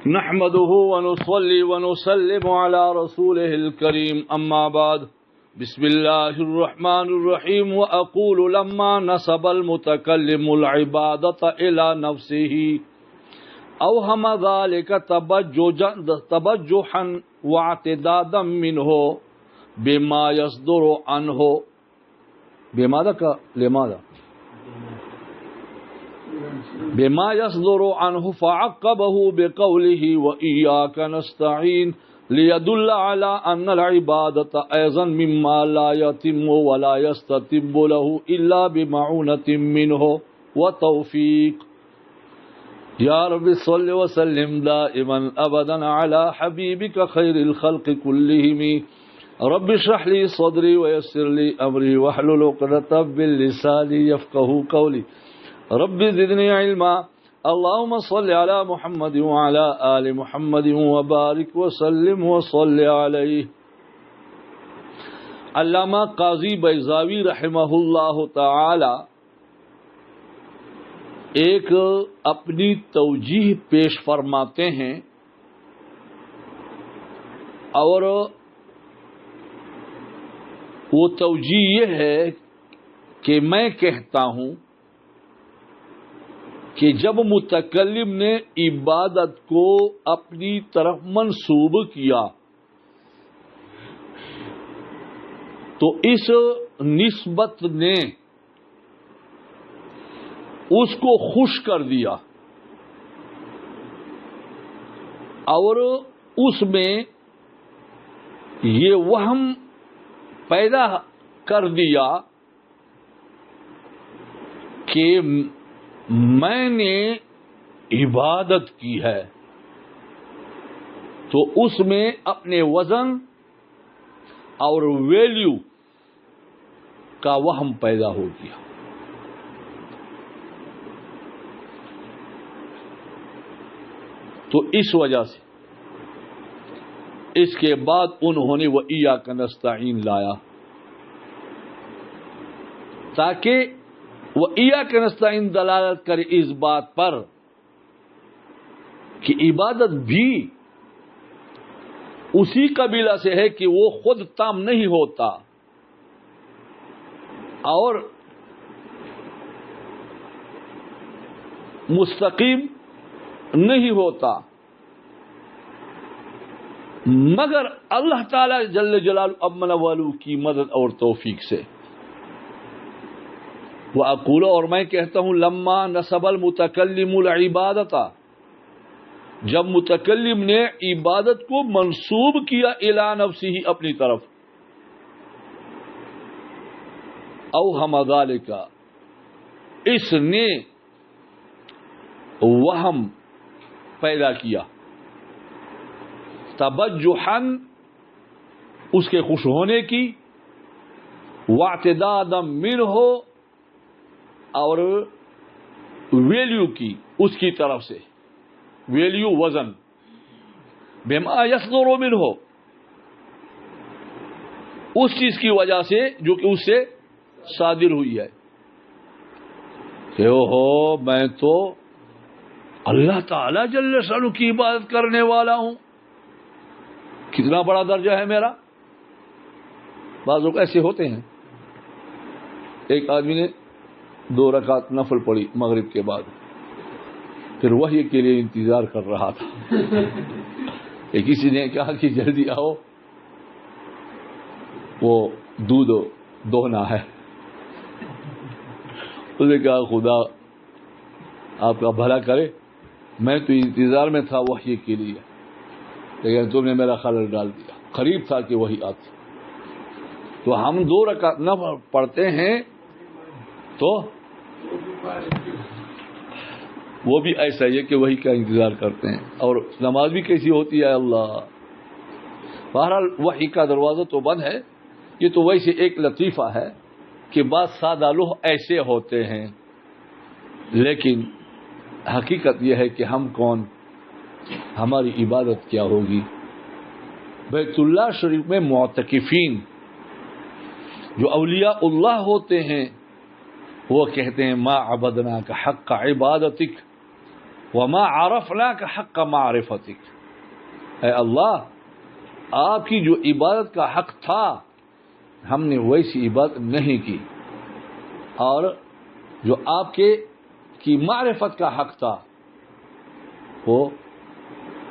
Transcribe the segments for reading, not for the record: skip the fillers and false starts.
نحمده ونصلي ونسلم على رسوله الكريم أما بعد بسم الله الرحمن الرحيم وأقول لما نسب المتكلم العبادة إلى نفسه أوهم ذلك تبجحا واعتدادا منه بما يصدر عنه بما يصدر عنه فعقبه بقوله وإياك نستعين ليدل على أن العبادة أيضا مما لا يتم ولا يستتب له إلا بمعونة منه وتوفيق. يا رب صل وسلم دائما أبدا على حبيبك خير الخلق كلهم. رب اشرح لي صدري ويسر لي أمري واحلل عقدة من لساني يفقهوا قولي. رب زدنی علما. اللهم صل على محمد وعلى آل محمد وبارک وسلم وصل علیہ. علامہ قاضی بیضاوی رحمہ اللہ تعالی ایک اپنی توجیہ پیش فرماتے ہیں اور وہ توجیہ یہ ہے کہ میں کہتا ہوں کہ جب متکلم نے عبادت کو اپنی طرف منسوب کیا تو اس نسبت نے اس کو خوش کر دیا اور اس میں یہ وہم پیدا کر دیا کہ میں نے عبادت کی ہے، تو اس میں اپنے وزن اور ویلیو کا وہم پیدا ہو گیا. تو اس وجہ سے اس کے بعد انہوں نے وَإِيَّاكَ نَسْتَعِينَ لایا تاکہ وَإِيَّاكَ نَسْتَعِينَ دلالت کرے اس بات پر کہ عبادت بھی اسی قبیلہ سے ہے کہ وہ خود تام نہیں ہوتا اور مستقیم نہیں ہوتا مگر اللہ تعالی جل جلالہ امن والو کی مدد اور توفیق سے. وَأَقُولُ اور میں کہتا ہوں لما نسب المتکلم العبادت، جب متکلم نے عبادت کو منسوب کیا الی نفسہ اپنی طرف، اوہم ذالک اس نے وہم پیدا کیا، تبجحاً اس کے خوش ہونے کی، واعتدادا منہ اور ویلیو کی اس کی طرف سے، ویلیو وزن، بما یصدر منہ اس چیز کی وجہ سے جو کہ اس سے صادر ہوئی ہے کہ میں تو اللہ تعالی جل شانہ کی عبادت کرنے والا ہوں، کتنا بڑا درجہ ہے میرا. بعض لوگ ایسے ہوتے ہیں. ایک آدمی نے 2 رکعت نفل پڑھی مغرب کے بعد، پھر وحی کے لیے انتظار کر رہا تھا. کسی نے کہا کہ جلدی آؤ وہ دودھ دوہنا ہے. اس نے کہا خدا آپ کا بھلا کرے، میں تو انتظار میں تھا وحی کے لیے، لیکن تم نے میرا خلل ڈال دیا، قریب تھا کہ وہی آتی. تو ہم 2 رکعت نفل پڑھتے ہیں تو وہ بھی ایسا ہی ہے کہ وہی کا انتظار کرتے ہیں. اور نماز بھی کیسی ہوتی ہے اللہ. بہرحال وحی کا دروازہ تو بند ہے. یہ تو ویسے ایک لطیفہ ہے کہ بعض سادہ لوگ ایسے ہوتے ہیں، لیکن حقیقت یہ ہے کہ ہم کون، ہماری عبادت کیا ہوگی. بیت اللہ شریف میں معتکفین جو اولیاء اللہ ہوتے ہیں وہ کہتے ہیں ما عبدناک حق عبادتک، وما عرفناک حق معرفتک، اے اللہ آپ کی جو عبادت کا حق تھا ہم نے ویسی عبادت نہیں کی، اور جو آپ کے کی معرفت کا حق تھا وہ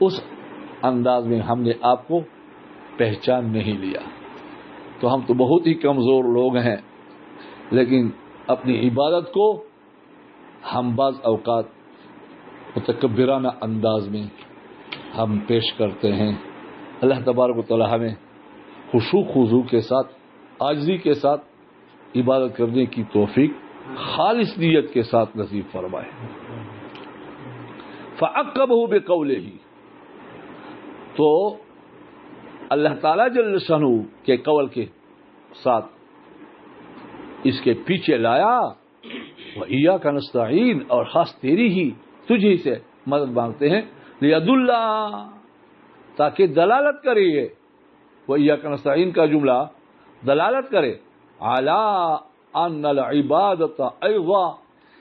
اس انداز میں ہم نے آپ کو پہچان نہیں لیا۔ تو ہم تو بہت ہی کمزور لوگ ہیں، لیکن اپنی عبادت کو ہم بعض اوقات متکبرانہ انداز میں ہم پیش کرتے ہیں۔ اللہ تبارک و تعالی ہمیں خشوع خضوع کے ساتھ، عاجزی کے ساتھ عبادت کرنے کی توفیق خالص نیت کے ساتھ نصیب فرمائے۔ فعقبہ بقولہ، تو اللہ تعالیٰ جل شانہ کے قول کے ساتھ اس کے پیچھے لایا، وَإِيَّاكَ نَسْتَعِينُ، اور خاص تیری ہی، تجھی سے مدد مانگتے ہیں، لِيَدُلَّ، تاکہ دلالت کرے، یہ وَإِيَّاكَ نَسْتَعِينُ کا جملہ دلالت کرے عَلَىٰ أَنَّ الْعِبَادَةَ أَيْضًا،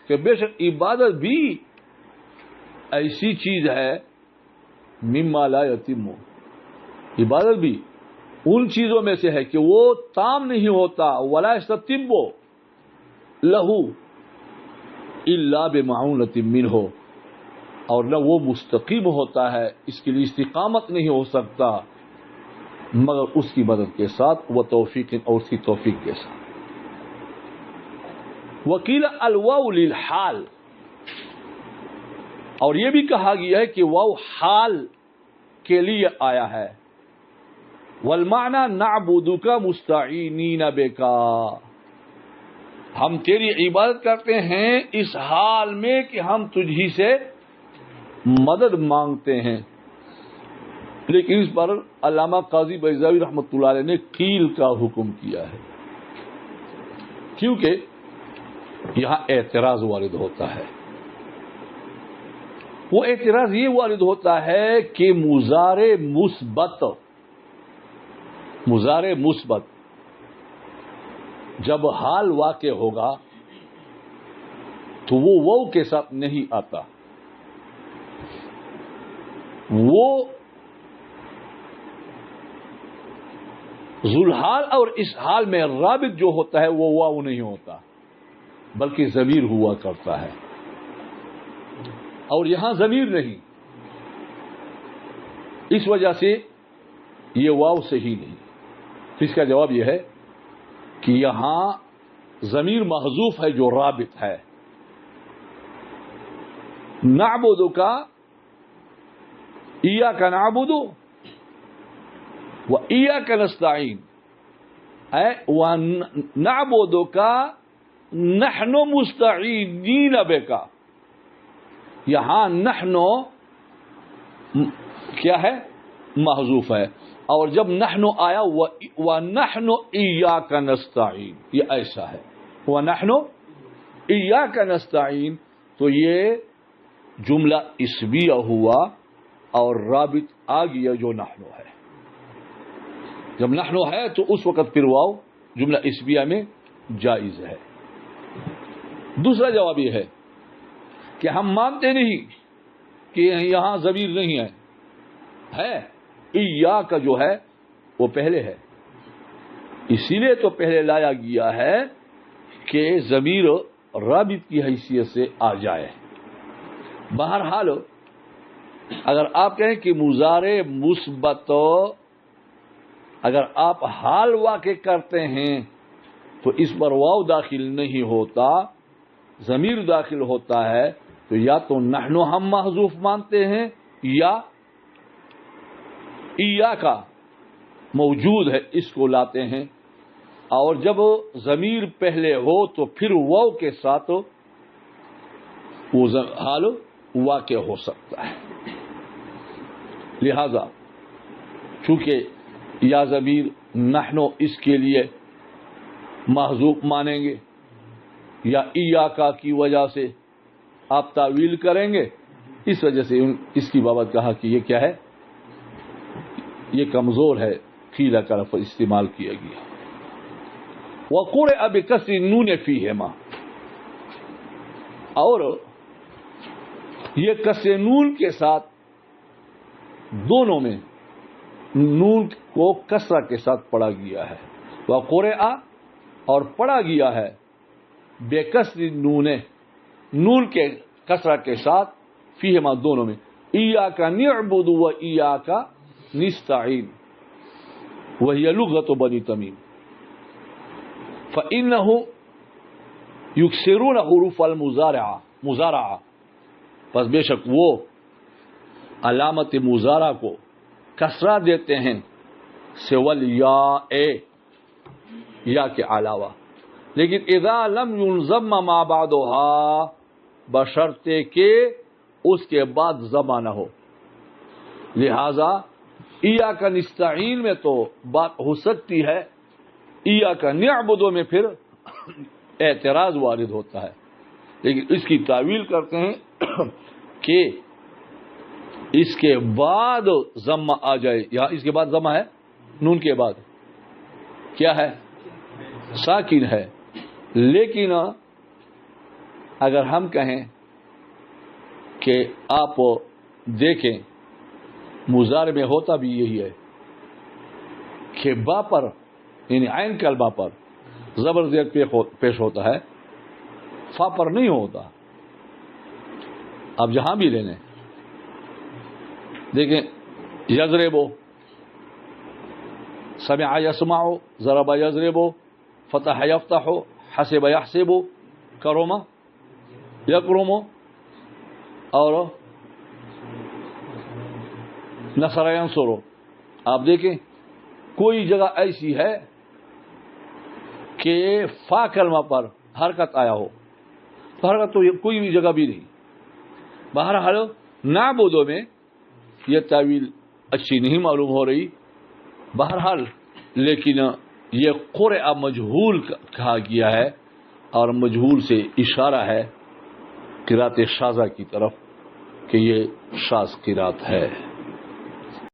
کہ بے شک عبادت بھی ایسی چیز ہے مما لا یتم، عبادت بھی ان چیزوں میں سے ہے کہ وہ تام نہیں ہوتا، ولا یستتم لہ الا بمعونۃ منہ، اور نہ وہ مستقیم ہوتا ہے، اس کے لیے استقامت نہیں ہو سکتا مگر اس کی مدد کے ساتھ، وہ توفیق، اور اس کی توفیق کے ساتھ۔ وقیل الواو للحال، اور یہ بھی کہا گیا ہے کہ واو حال کے لیے آیا ہے، والمعنی نعبدک مستعینین بک، ہم تیری عبادت کرتے ہیں اس حال میں کہ ہم تجھی سے مدد مانگتے ہیں۔ لیکن اس پر علامہ قاضی بیضاوی رحمۃ اللہ علیہ نے قیل کا حکم کیا ہے، کیونکہ یہاں اعتراض وارد ہوتا ہے۔ وہ اعتراض یہ وارد ہوتا ہے کہ مضارع مثبت جب حال واقع ہوگا تو وہ واو کے ساتھ نہیں آتا، وہ ذوالحال اور اس حال میں رابط جو ہوتا ہے وہ واو نہیں ہوتا بلکہ ضمیر ہوا کرتا ہے، اور یہاں ضمیر نہیں، اس وجہ سے یہ واو صحیح نہیں۔ اس کا جواب یہ ہے کہ یہاں ضمیر محذوف ہے جو رابط ہے، نعبدک، ایاک نعبد و ایاک نستعین، ونعبدک نحن مستعینین بک، یہاں نحن کیا ہے؟ محذوف ہے، اور جب نحن آیا وَنَحْنُ إِيَّاكَ نَسْتَعِينُ، یہ ایسا ہے، وَنَحْنُ إِيَّاكَ نَسْتَعِينُ، تو یہ جملہ اسمیہ ہوا اور رابط آ گیا جو نحن ہے۔ جب نحن ہے تو اس وقت پھر واو جملہ اسمیہ میں جائز ہے۔ دوسرا جواب یہ ہے کہ ہم مانتے نہیں کہ یہاں ضمیر نہیں ہے، ایا کا جو ہے وہ پہلے ہے، اسی لیے تو پہلے لایا گیا ہے کہ ضمیر رابط کی حیثیت سے آ جائے۔ بہرحال اگر آپ کہیں کہ مضارع مثبت اگر آپ حال واقع کرتے ہیں تو اس پر واو داخل نہیں ہوتا، ضمیر داخل ہوتا ہے، تو یا تو نحن ہم محذوف مانتے ہیں یا ایا کا موجود ہے اس کو لاتے ہیں، اور جب ضمیر پہلے ہو تو پھر واو کے ساتھ وہ حال واقع ہو سکتا ہے۔ لہذا چونکہ یا ضمیر نحن اس کے لیے محذوف مانیں گے یا ایاکا کی وجہ سے آپ تعویل کریں گے، اس وجہ سے اس کی بابت کہا کہ یہ کیا ہے، یہ کمزور ہے، قیل کا لفظ استعمال کیا گیا۔ وقرئ بکسر النون فیہما، اور یہ کسر نون کے ساتھ دونوں میں نون کو کسرہ کے ساتھ پڑھا گیا ہے. وقرأ اور پڑھا گیا ہے بے کسر نون کے کسرہ کے ساتھ فیہما دونوں میں ایاک نعبد و ایاک نستعین وہی لغت بنی تمیم. فإنه یکسرون حروف المضارعہ پس بے شک وہ علامت مضارع کو کسرہ دیتے ہیں سول یا کے علاوہ. لیکن اذا لم ينضم ما بعدها بشرطے کہ اس کے بعد ضمہ نہ ہو. لہذا ایاک نستعین میں تو بات ہو سکتی ہے, ایاک نعبد میں پھر اعتراض وارد ہوتا ہے. لیکن اس کی تعویل کرتے ہیں کہ اس کے بعد ضمہ آ جائے. یہاں اس کے بعد ضمہ ہے, نون کے بعد کیا ہے, ساکن ہے. لیکن اگر ہم کہیں کہ آپ دیکھیں مضارع میں ہوتا بھی یہی ہے کہ با پر یعنی عین کلمہ پر زبر زیر پیش ہوتا ہے, فا پر نہیں ہوتا. آپ جہاں بھی لینے دیکھیں یضربو, سمع یسمع, ضرب یضرب, فتح یفتح, حسب یحسب, کرم یکرم اور نصر ینصر. آپ دیکھیں کوئی جگہ ایسی ہے کہ فا کلمہ پر حرکت آیا ہو, تو حرکت تو کوئی بھی جگہ بھی نہیں. بہرحال نعبدو میں یہ تعویل اچھی نہیں معلوم ہو رہی. بہرحال لیکن یہ قرأ مجہول کہا گیا ہے اور مجہول سے اشارہ ہے قرات شاذہ کی طرف کہ یہ شاذ قرات ہے.